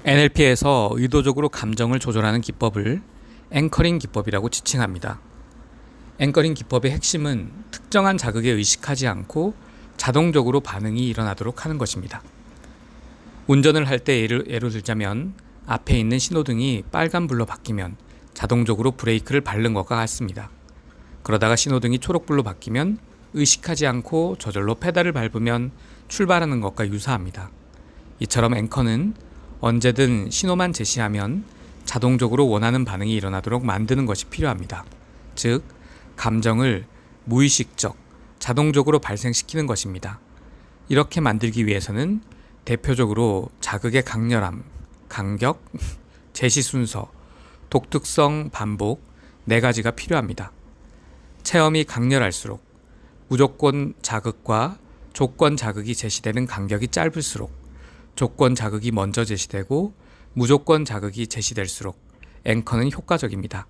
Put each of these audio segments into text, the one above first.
NLP에서 의도적으로 감정을 조절하는 기법을 앵커링 기법이라고 지칭합니다. 앵커링 기법의 핵심은 특정한 자극에 의식하지 않고 자동적으로 반응이 일어나도록 하는 것입니다. 운전을 할 때 예로 들자면 앞에 있는 신호등이 빨간불로 바뀌면 자동적으로 브레이크를 밟는 것과 같습니다. 그러다가 신호등이 초록불로 바뀌면 의식하지 않고 저절로 페달을 밟으면 출발하는 것과 유사합니다. 이처럼 앵커는 언제든 신호만 제시하면 자동적으로 원하는 반응이 일어나도록 만드는 것이 필요합니다. 즉, 감정을 무의식적, 자동적으로 발생시키는 것입니다. 이렇게 만들기 위해서는 대표적으로 자극의 강렬함, 간격, 제시 순서, 독특성, 반복 4가지가 필요합니다. 체험이 강렬할수록 무조건 자극과 조건 자극이 제시되는 간격이 짧을수록 조건 자극이 먼저 제시되고 무조건 자극이 제시될수록 앵커는 효과적입니다.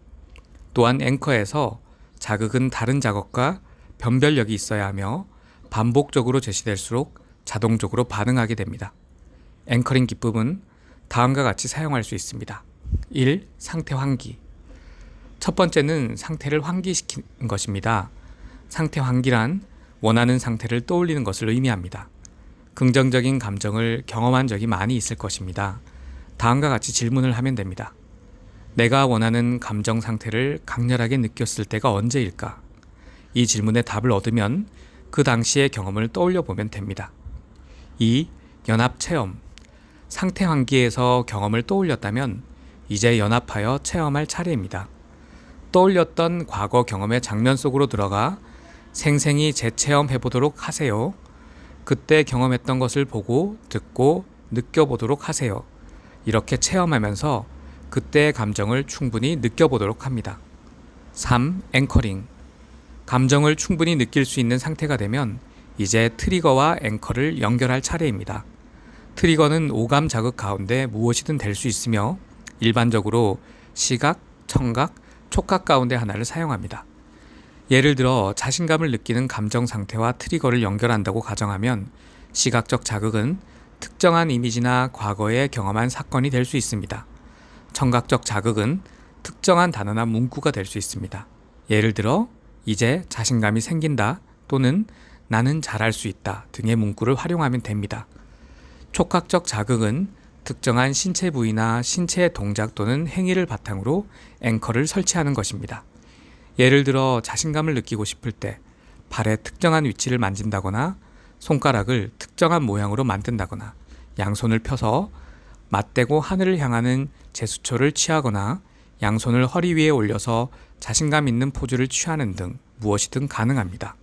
또한 앵커에서 자극은 다른 작업과 변별력이 있어야 하며 반복적으로 제시될수록 자동적으로 반응하게 됩니다. 앵커링 기법은 다음과 같이 사용할 수 있습니다. 1. 상태 환기. 첫 번째는 상태를 환기시키는 것입니다. 상태 환기란 원하는 상태를 떠올리는 것을 의미합니다. 긍정적인 감정을 경험한 적이 많이 있을 것입니다. 다음과 같이 질문을 하면 됩니다. 내가 원하는 감정 상태를 강렬하게 느꼈을 때가 언제일까? 이 질문에 답을 얻으면 그 당시의 경험을 떠올려 보면 됩니다. 2. 연합 체험. 상태 환기에서 경험을 떠올렸다면 이제 연합하여 체험할 차례입니다. 떠올렸던 과거 경험의 장면 속으로 들어가 생생히 재체험해 보도록 하세요. 그때 경험했던 것을 보고, 듣고, 느껴보도록 하세요. 이렇게 체험하면서 그때의 감정을 충분히 느껴보도록 합니다. 3. 앵커링. 감정을 충분히 느낄 수 있는 상태가 되면 이제 트리거와 앵커를 연결할 차례입니다. 트리거는 오감 자극 가운데 무엇이든 될 수 있으며 일반적으로 시각, 청각, 촉각 가운데 하나를 사용합니다. 예를 들어 자신감을 느끼는 감정 상태와 트리거를 연결한다고 가정하면 시각적 자극은 특정한 이미지나 과거에 경험한 사건이 될 수 있습니다. 청각적 자극은 특정한 단어나 문구가 될 수 있습니다. 예를 들어 이제 자신감이 생긴다 또는 나는 잘할 수 있다 등의 문구를 활용하면 됩니다. 촉각적 자극은 특정한 신체 부위나 신체의 동작 또는 행위를 바탕으로 앵커를 설치하는 것입니다. 예를 들어 자신감을 느끼고 싶을 때 발의 특정한 위치를 만진다거나 손가락을 특정한 모양으로 만든다거나 양손을 펴서 맞대고 하늘을 향하는 제스처를 취하거나 양손을 허리 위에 올려서 자신감 있는 포즈를 취하는 등 무엇이든 가능합니다.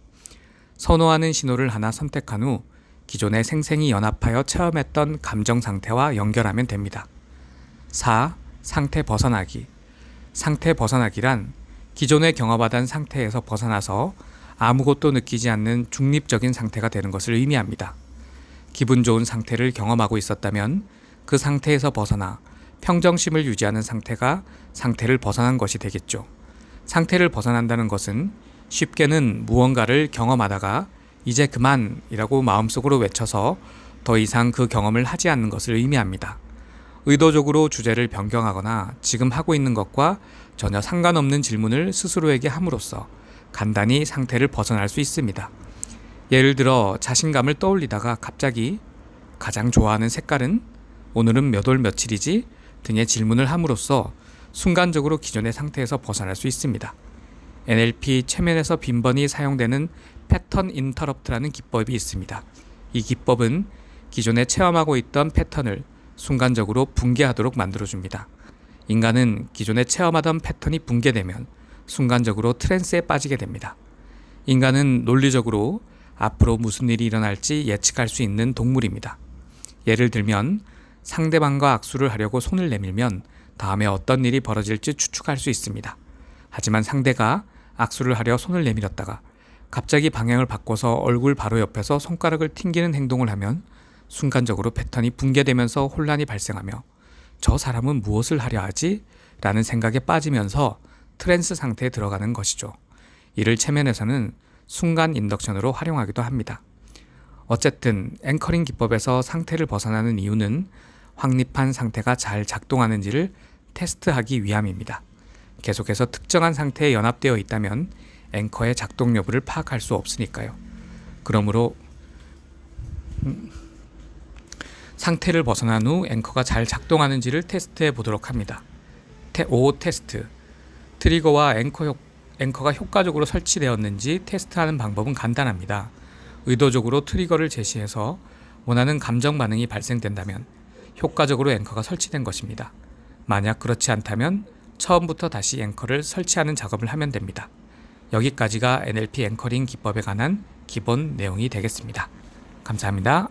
선호하는 신호를 하나 선택한 후 기존에 생생히 연합하여 체험했던 감정 상태와 연결하면 됩니다. 4. 상태 벗어나기. 상태 벗어나기란 기존에 경험하던 상태에서 벗어나서 아무것도 느끼지 않는 중립적인 상태가 되는 것을 의미합니다. 기분 좋은 상태를 경험하고 있었다면 그 상태에서 벗어나 평정심을 유지하는 상태가 상태를 벗어난 것이 되겠죠. 상태를 벗어난다는 것은 쉽게는 무언가를 경험하다가 이제 그만이라고 마음속으로 외쳐서 더 이상 그 경험을 하지 않는 것을 의미합니다. 의도적으로 주제를 변경하거나 지금 하고 있는 것과 전혀 상관없는 질문을 스스로에게 함으로써 간단히 상태를 벗어날 수 있습니다. 예를 들어 자신감을 떠올리다가 갑자기 가장 좋아하는 색깔은? 오늘은 몇 월 며칠이지? 등의 질문을 함으로써 순간적으로 기존의 상태에서 벗어날 수 있습니다. NLP 최면에서 빈번히 사용되는 패턴 인터럽트라는 기법이 있습니다. 이 기법은 기존에 체험하고 있던 패턴을 순간적으로 붕괴하도록 만들어줍니다. 인간은 기존에 체험하던 패턴이 붕괴되면 순간적으로 트랜스에 빠지게 됩니다. 인간은 논리적으로 앞으로 무슨 일이 일어날지 예측할 수 있는 동물입니다. 예를 들면 상대방과 악수를 하려고 손을 내밀면 다음에 어떤 일이 벌어질지 추측할 수 있습니다. 하지만 상대가 악수를 하려 손을 내밀었다가 갑자기 방향을 바꿔서 얼굴 바로 옆에서 손가락을 튕기는 행동을 하면 순간적으로 패턴이 붕괴되면서 혼란이 발생하며 저 사람은 무엇을 하려 하지? 라는 생각에 빠지면서 트랜스 상태에 들어가는 것이죠. 이를 체면에서는 순간 인덕션으로 활용하기도 합니다. 어쨌든 앵커링 기법에서 상태를 벗어나는 이유는 확립한 상태가 잘 작동하는지를 테스트하기 위함입니다. 계속해서 특정한 상태에 연합되어 있다면 앵커의 작동 여부를 파악할 수 없으니까요. 그러므로 상태를 벗어난 후 앵커가 잘 작동하는지를 테스트해 보도록 합니다. 5 테스트. 트리거와 앵커가 효과적으로 설치되었는지 테스트하는 방법은 간단합니다. 의도적으로 트리거를 제시해서 원하는 감정 반응이 발생된다면 효과적으로 앵커가 설치된 것입니다. 만약 그렇지 않다면 처음부터 다시 앵커를 설치하는 작업을 하면 됩니다. 여기까지가 NLP 앵커링 기법에 관한 기본 내용이 되겠습니다. 감사합니다.